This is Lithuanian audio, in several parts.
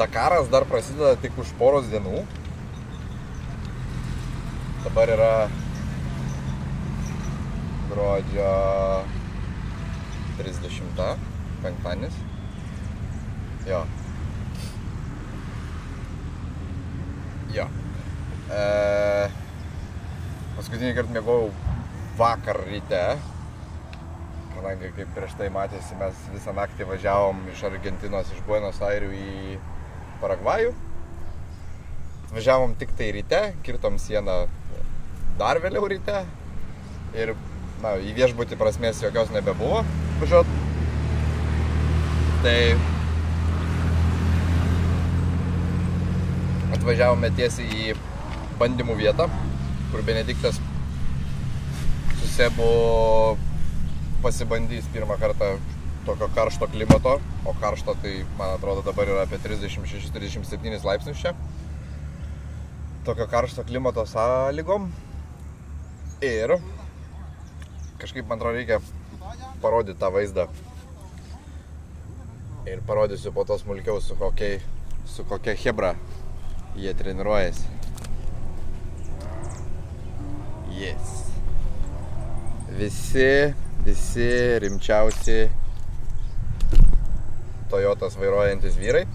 Dakaras dar prasideda tik už poros dienų. Dabar yra gruodžio 30, penktadienis. Jo. Paskutinį kartą miegojau vakar ryte, kadangi kaip prieš tai matėsi, mes visą naktį važiavom iš Argentinos, iš Buenos Airių į Paragvajų. Važiavom tik tai ryte, kirtom sieną dar vėliau ryte ir į viešbutį prasmės jokios nebebuvo važiuot. Tai atvažiavome tiesiai į bandymų vietą, kur Benediktas su Sebu pasibandys pirmą kartą tokio karšto klimato, o karšto tai, man atrodo, dabar yra apie 36-37 laipsnius čia. Tokio karšto klimato sąlygom. Ir kažkaip, man atrodo, reikia parodyti tą vaizdą. Ir parodysiu po to smulkiau, su kokia chebra jie treniruojasi. Yes. Visi rimčiausi Toyotas vairuojantis vyrai.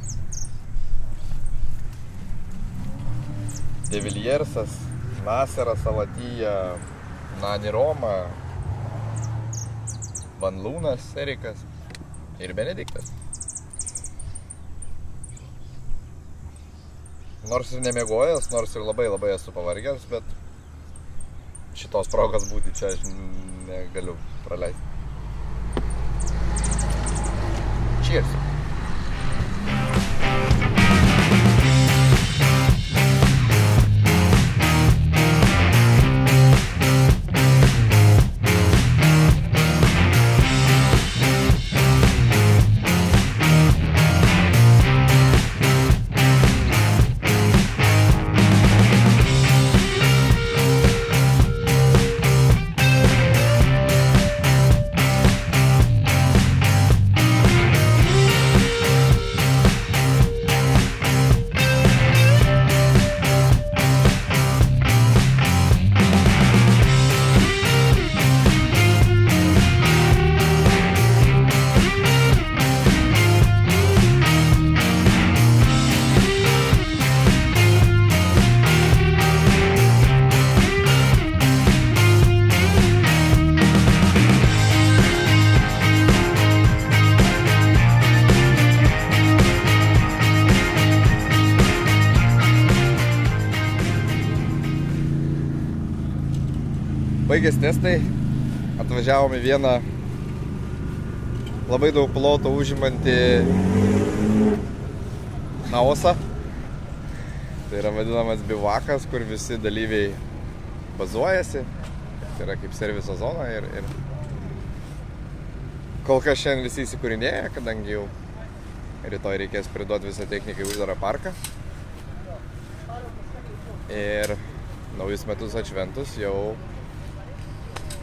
De Viliersas, Naseras Alatyja, Nani Roma, Van Lūnas, Erikas ir Benediktas. Nors ir nemiegojęs, nors ir labai esu pavargęs, bet šitos progos būti čia aš negaliu praleisti. Cheers! Baigės testai, atvažiavom į vieną labai daug ploto užimantį naosą. Tai yra vadinamas bivakas, kur visi dalyviai bazuojasi. Tai yra kaip serviso zona ir kol kas šiandien visi įsikūrinėja, kadangi jau rytoj reikės priduoti visą techniką į uždarą parką. Ir naujus metus atšventus jau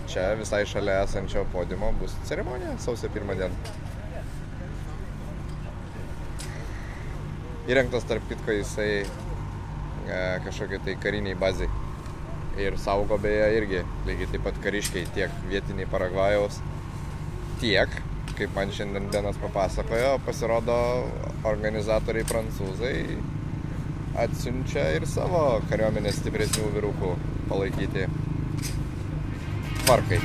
čia visai šalia esančio podiumo bus ceremonija sausio 1 dieną. Įrengtas tarp kitko jisai kažkokiai tai kariniai bazai. Ir saugo beje irgi lygiai taip pat kariškiai, tiek vietiniai Paragvajaus, tiek, kaip man šiandien Benas papasakojo, pasirodo organizatoriai prancūzai atsiunčia ir savo kariuomenės stipresnių vyrukų palaikyti tvarkai.